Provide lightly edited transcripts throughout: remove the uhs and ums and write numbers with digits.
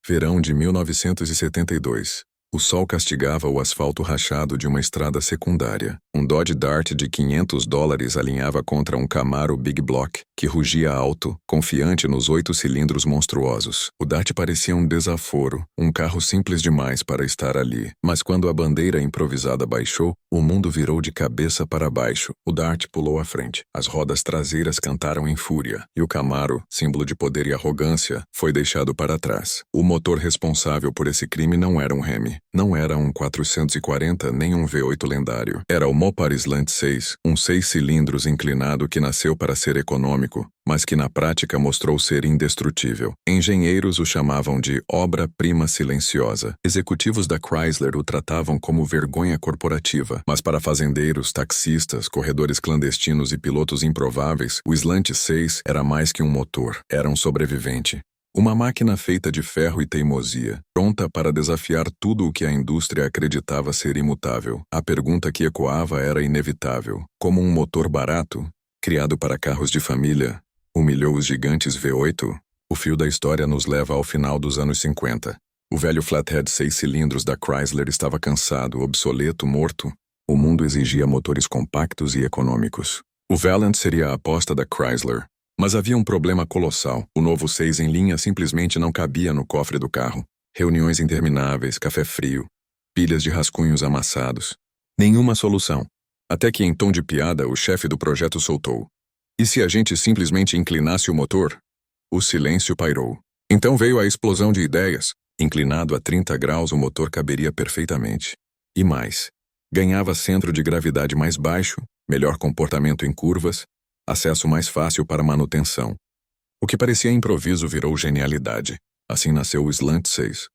Verão de 1972. O sol castigava o asfalto rachado de uma estrada secundária. Um Dodge Dart de $500 alinhava contra um Camaro Big Block, que rugia alto, confiante nos 8 cilindros monstruosos. O Dart parecia um desaforo, um carro simples demais para estar ali. Mas quando a bandeira improvisada baixou, o mundo virou de cabeça para baixo. O Dart pulou à frente. As rodas traseiras cantaram em fúria, e o Camaro, símbolo de poder e arrogância, foi deixado para trás. O motor responsável por esse crime não era um Hemi. Não era um 440 nem um V8 lendário. Era o Mopar Slant 6, um 6 cilindros inclinado que nasceu para ser econômico, mas que na prática mostrou ser indestrutível. Engenheiros o chamavam de obra-prima silenciosa. Executivos da Chrysler o tratavam como vergonha corporativa. Mas para fazendeiros, taxistas, corredores clandestinos e pilotos improváveis, o Slant 6 era mais que um motor. Era um sobrevivente. Uma máquina feita de ferro e teimosia, pronta para desafiar tudo o que a indústria acreditava ser imutável. A pergunta que ecoava era inevitável. Como um motor barato, criado para carros de família, humilhou os gigantes V8? O fio da história nos leva ao final dos anos 50. O velho flathead 6 cilindros da Chrysler estava cansado, obsoleto, morto. O mundo exigia motores compactos e econômicos. O Valiant seria a aposta da Chrysler. Mas havia um problema colossal. O novo 6 em linha simplesmente não cabia no cofre do carro. Reuniões intermináveis, café frio, pilhas de rascunhos amassados. Nenhuma solução. Até que, em tom de piada, o chefe do projeto soltou: "E se a gente simplesmente inclinasse o motor?" O silêncio pairou. Então veio a explosão de ideias. Inclinado a 30 graus, o motor caberia perfeitamente. E mais. Ganhava centro de gravidade mais baixo, melhor comportamento em curvas, acesso mais fácil para manutenção. O que parecia improviso virou genialidade. Assim nasceu o Slant 6.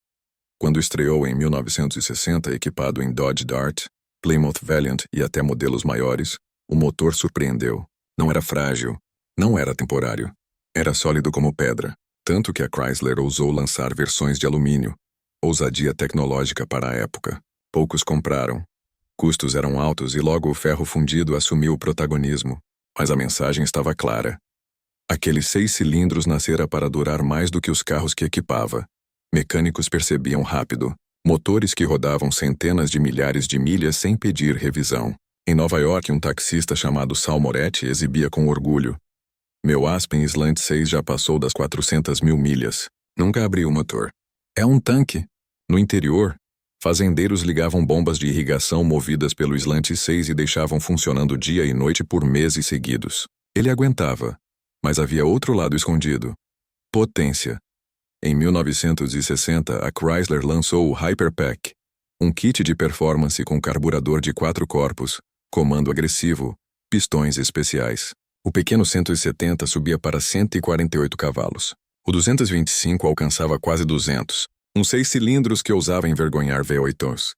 Quando estreou em 1960, equipado em Dodge Dart, Plymouth Valiant e até modelos maiores, o motor surpreendeu. Não era frágil, não era temporário. Era sólido como pedra, tanto que a Chrysler ousou lançar versões de alumínio. Ousadia tecnológica para a época. Poucos compraram. Custos eram altos e logo o ferro fundido assumiu o protagonismo. Mas a mensagem estava clara. Aqueles 6 cilindros nascera para durar mais do que os carros que equipava. Mecânicos percebiam rápido. Motores que rodavam centenas de milhares de milhas sem pedir revisão. Em Nova York, um taxista chamado Sal Moretti exibia com orgulho: "Meu Aspen Slant 6 já passou das 400 mil milhas. Nunca abri o motor. É um tanque." No interior, fazendeiros ligavam bombas de irrigação movidas pelo Slant 6 e deixavam funcionando dia e noite por meses seguidos. Ele aguentava, mas havia outro lado escondido: potência. Em 1960, a Chrysler lançou o Hyperpack, um kit de performance com carburador de 4 corpos, comando agressivo, pistões especiais. O pequeno 170 subia para 148 cavalos. O 225 alcançava quase 200. Um 6 cilindros que ousava envergonhar V8s.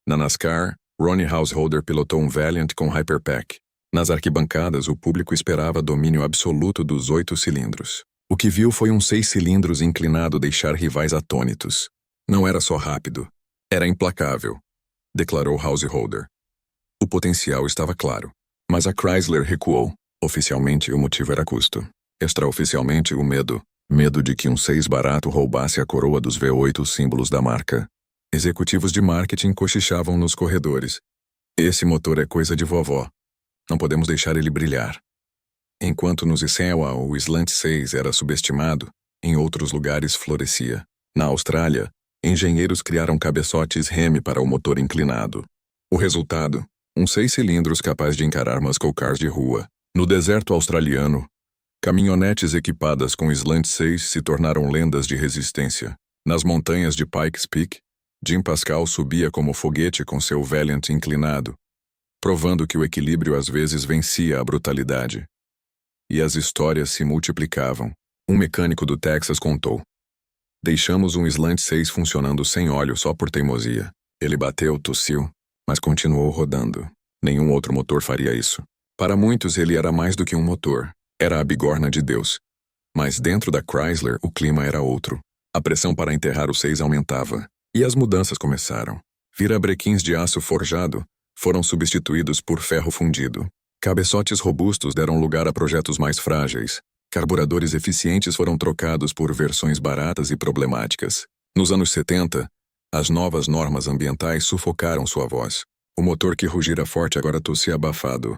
Na NASCAR, Ronnie Householder pilotou um Valiant com Hyperpack. Nas arquibancadas, o público esperava domínio absoluto dos 8 cilindros. O que viu foi um 6 cilindros inclinado deixar rivais atônitos. Não era só rápido, era implacável, declarou Householder. O potencial estava claro, mas a Chrysler recuou. Oficialmente, o motivo era custo. Extraoficialmente, o medo. Medo de que um 6 barato roubasse a coroa dos V8 símbolos da marca. Executivos de marketing cochichavam nos corredores: "Esse motor é coisa de vovó. Não podemos deixar ele brilhar." Enquanto nos Iowa o Slant 6 era subestimado, em outros lugares florescia. Na Austrália, engenheiros criaram cabeçotes Hemi para o motor inclinado. O resultado: um 6 cilindros capaz de encarar muscle cars de rua. No deserto australiano, caminhonetes equipadas com Slant 6 se tornaram lendas de resistência. Nas montanhas de Pikes Peak, Jim Pascal subia como foguete com seu Valiant inclinado, provando que o equilíbrio às vezes vencia a brutalidade. E as histórias se multiplicavam. Um mecânico do Texas contou: "Deixamos um Slant 6 funcionando sem óleo só por teimosia. Ele bateu, tossiu, mas continuou rodando. Nenhum outro motor faria isso. Para muitos ele era mais do que um motor. Era a bigorna de Deus." Mas dentro da Chrysler o clima era outro. A pressão para enterrar o 6 aumentava. E as mudanças começaram. Virabrequins de aço forjado foram substituídos por ferro fundido. Cabeçotes robustos deram lugar a projetos mais frágeis. Carburadores eficientes foram trocados por versões baratas e problemáticas. Nos anos 70, as novas normas ambientais sufocaram sua voz. O motor que rugira forte agora tossia abafado.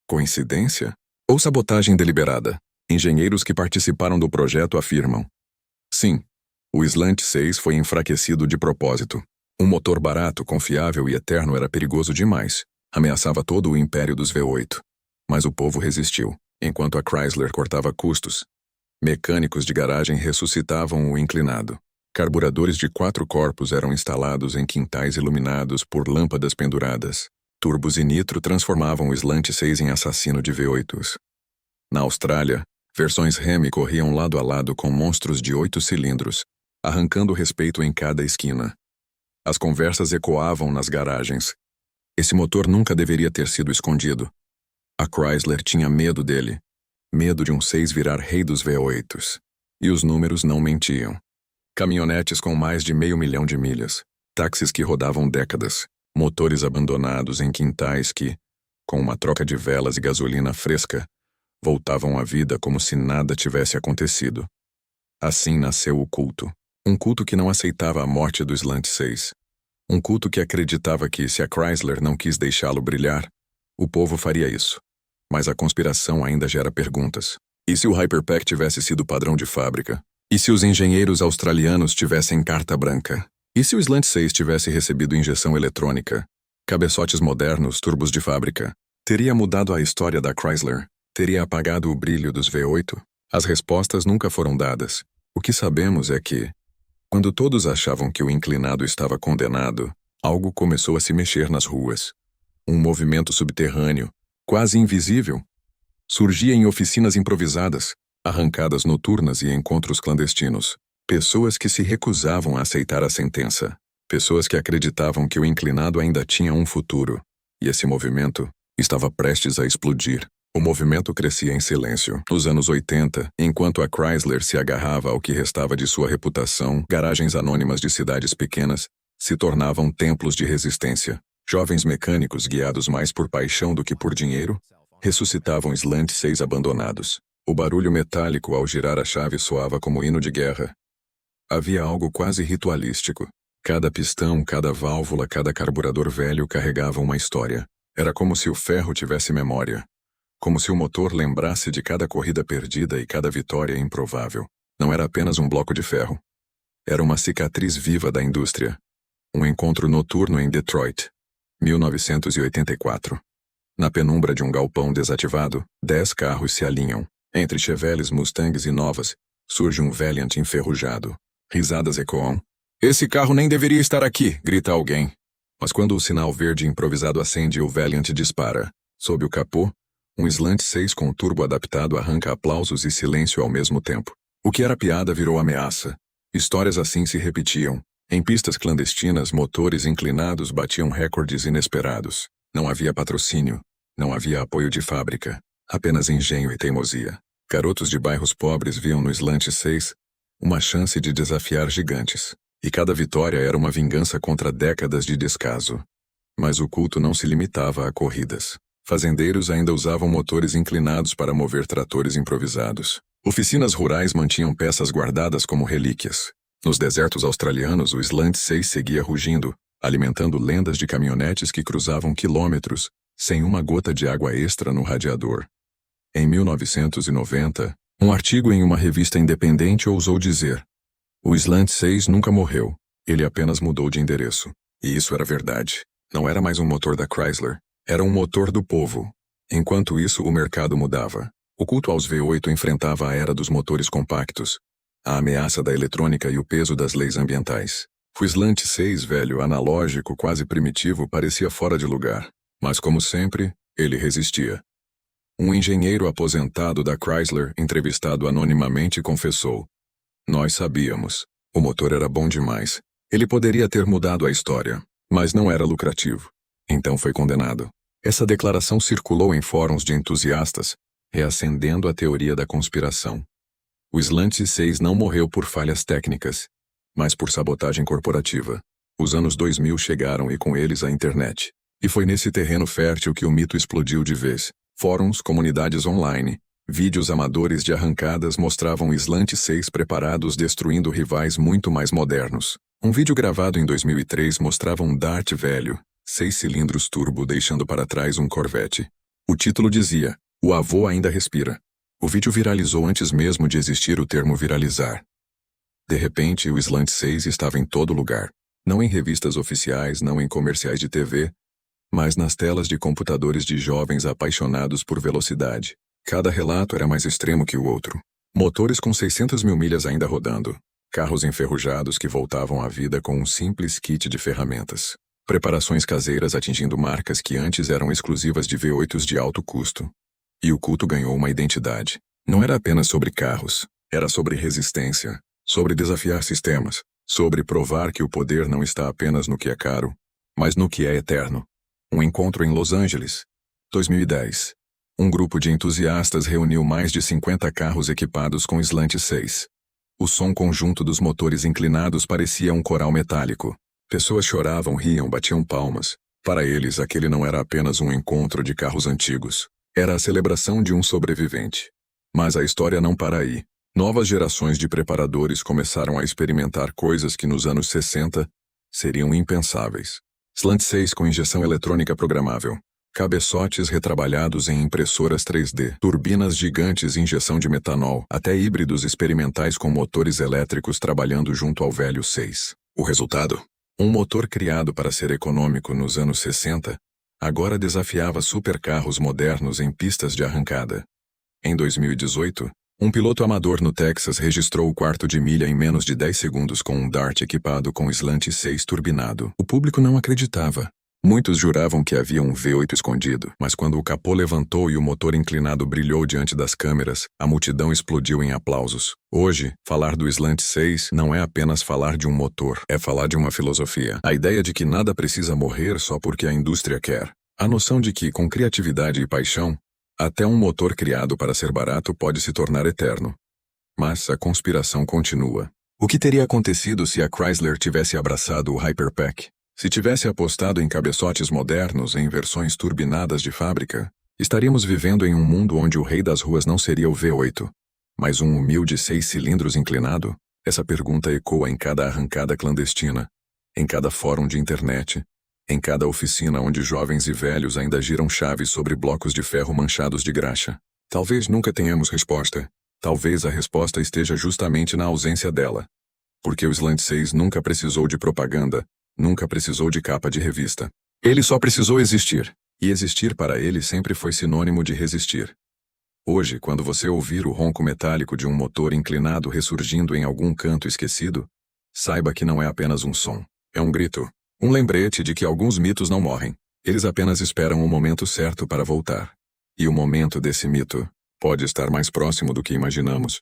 Coincidência? Ou sabotagem deliberada? Engenheiros que participaram do projeto afirmam. Sim, o Slant 6 foi enfraquecido de propósito. Um motor barato, confiável e eterno era perigoso demais. Ameaçava todo o império dos V8. Mas o povo resistiu, enquanto a Chrysler cortava custos. Mecânicos de garagem ressuscitavam o inclinado. Carburadores de 4 corpos eram instalados em quintais iluminados por lâmpadas penduradas. Turbos e nitro transformavam o Slant 6 em assassino de V8s. Na Austrália, versões Hemi corriam lado a lado com monstros de 8 cilindros, arrancando respeito em cada esquina. As conversas ecoavam nas garagens. Esse motor nunca deveria ter sido escondido. A Chrysler tinha medo dele. Medo de um 6 virar rei dos V8s. E os números não mentiam. Caminhonetes com mais de 500 mil de milhas. Táxis que rodavam décadas. Motores abandonados em quintais que, com uma troca de velas e gasolina fresca, voltavam à vida como se nada tivesse acontecido. Assim nasceu o culto. Um culto que não aceitava a morte do Slant 6. Um culto que acreditava que, se a Chrysler não quis deixá-lo brilhar, o povo faria isso. Mas a conspiração ainda gera perguntas. E se o Hyperpack tivesse sido padrão de fábrica? E se os engenheiros australianos tivessem carta branca? E se o Slant 6 tivesse recebido injeção eletrônica? Cabeçotes modernos, turbos de fábrica? Teria mudado a história da Chrysler? Teria apagado o brilho dos V8? As respostas nunca foram dadas. O que sabemos é que, quando todos achavam que o inclinado estava condenado, algo começou a se mexer nas ruas. Um movimento subterrâneo, quase invisível, surgia em oficinas improvisadas, arrancadas noturnas e encontros clandestinos. Pessoas que se recusavam a aceitar a sentença. Pessoas que acreditavam que o inclinado ainda tinha um futuro. E esse movimento estava prestes a explodir. O movimento crescia em silêncio. Nos anos 80, enquanto a Chrysler se agarrava ao que restava de sua reputação, garagens anônimas de cidades pequenas se tornavam templos de resistência. Jovens mecânicos, guiados mais por paixão do que por dinheiro, ressuscitavam Slant 6 abandonados. O barulho metálico ao girar a chave soava como hino de guerra. Havia algo quase ritualístico. Cada pistão, cada válvula, cada carburador velho carregava uma história. Era como se o ferro tivesse memória. Como se o motor lembrasse de cada corrida perdida e cada vitória improvável. Não era apenas um bloco de ferro. Era uma cicatriz viva da indústria. Um encontro noturno em Detroit, 1984. Na penumbra de um galpão desativado, 10 carros se alinham. Entre Chevrolets, Mustangs e Novas, surge um Valiant enferrujado. Risadas ecoam. "Esse carro nem deveria estar aqui", grita alguém. Mas quando o sinal verde improvisado acende, o Valiant dispara. Sob o capô, um Slant 6 com turbo adaptado arranca aplausos e silêncio ao mesmo tempo. O que era piada virou ameaça. Histórias assim se repetiam. Em pistas clandestinas, motores inclinados batiam recordes inesperados. Não havia patrocínio. Não havia apoio de fábrica. Apenas engenho e teimosia. Garotos de bairros pobres viam no Slant 6 uma chance de desafiar gigantes. E cada vitória era uma vingança contra décadas de descaso. Mas o culto não se limitava a corridas. Fazendeiros ainda usavam motores inclinados para mover tratores improvisados. Oficinas rurais mantinham peças guardadas como relíquias. Nos desertos australianos, o Slant 6 seguia rugindo, alimentando lendas de caminhonetes que cruzavam quilômetros, sem uma gota de água extra no radiador. Em 1990, um artigo em uma revista independente ousou dizer: "O Slant 6 nunca morreu, ele apenas mudou de endereço." E isso era verdade. Não era mais um motor da Chrysler. Era um motor do povo. Enquanto isso, o mercado mudava. O culto aos V8 enfrentava a era dos motores compactos, a ameaça da eletrônica e o peso das leis ambientais. O Slant 6 velho, analógico, quase primitivo, parecia fora de lugar. Mas, como sempre, ele resistia. Um engenheiro aposentado da Chrysler, entrevistado anonimamente, confessou: "Nós sabíamos. O motor era bom demais. Ele poderia ter mudado a história, mas não era lucrativo. Então foi condenado." Essa declaração circulou em fóruns de entusiastas, reacendendo a teoria da conspiração. O Slant 6 não morreu por falhas técnicas, mas por sabotagem corporativa. Os anos 2000 chegaram e com eles a internet. E foi nesse terreno fértil que o mito explodiu de vez. Fóruns, comunidades online, Vídeos amadores de arrancadas mostravam Slant 6 preparados destruindo rivais muito mais modernos. Um vídeo gravado em 2003 mostrava um Dart velho, 6 cilindros turbo deixando para trás um Corvette. O título dizia, "O avô ainda respira." O vídeo viralizou antes mesmo de existir o termo viralizar. De repente, o Slant 6 estava em todo lugar. Não em revistas oficiais, não em comerciais de TV, mas nas telas de computadores de jovens apaixonados por velocidade. Cada relato era mais extremo que o outro. Motores com 600 mil milhas ainda rodando. Carros enferrujados que voltavam à vida com um simples kit de ferramentas. Preparações caseiras atingindo marcas que antes eram exclusivas de V8s de alto custo. E o culto ganhou uma identidade. Não era apenas sobre carros, era sobre resistência, sobre desafiar sistemas, sobre provar que o poder não está apenas no que é caro, mas no que é eterno. Um encontro em Los Angeles, 2010. Um grupo de entusiastas reuniu mais de 50 carros equipados com Slant 6. O som conjunto dos motores inclinados parecia um coral metálico. Pessoas choravam, riam, batiam palmas. Para eles, aquele não era apenas um encontro de carros antigos. Era a celebração de um sobrevivente. Mas a história não para aí. Novas gerações de preparadores começaram a experimentar coisas que nos anos 60 seriam impensáveis. Slant 6 com injeção eletrônica programável. Cabeçotes retrabalhados em impressoras 3D. Turbinas gigantes, injeção de metanol. Até híbridos experimentais com motores elétricos trabalhando junto ao velho 6. O resultado? Um motor criado para ser econômico nos anos 60, agora desafiava supercarros modernos em pistas de arrancada. Em 2018, um piloto amador no Texas registrou o quarto de milha em menos de 10 segundos com um Dart equipado com Slant 6 turbinado. O público não acreditava. Muitos juravam que havia um V8 escondido, mas quando o capô levantou e o motor inclinado brilhou diante das câmeras, a multidão explodiu em aplausos. Hoje, falar do Slant 6 não é apenas falar de um motor, é falar de uma filosofia. A ideia de que nada precisa morrer só porque a indústria quer. A noção de que, com criatividade e paixão, até um motor criado para ser barato pode se tornar eterno. Mas a conspiração continua. O que teria acontecido se a Chrysler tivesse abraçado o Hyperpack? Se tivesse apostado em cabeçotes modernos em versões turbinadas de fábrica, estaríamos vivendo em um mundo onde o rei das ruas não seria o V8, mas um humilde 6 cilindros inclinado? Essa pergunta ecoa em cada arrancada clandestina, em cada fórum de internet, em cada oficina onde jovens e velhos ainda giram chaves sobre blocos de ferro manchados de graxa. Talvez nunca tenhamos resposta. Talvez a resposta esteja justamente na ausência dela. Porque o Slant 6 nunca precisou de propaganda, nunca precisou de capa de revista. Ele só precisou existir. E existir para ele sempre foi sinônimo de resistir. Hoje, quando você ouvir o ronco metálico de um motor inclinado ressurgindo em algum canto esquecido, saiba que não é apenas um som. É um grito. Um lembrete de que alguns mitos não morrem. Eles apenas esperam o momento certo para voltar. E o momento desse mito pode estar mais próximo do que imaginamos.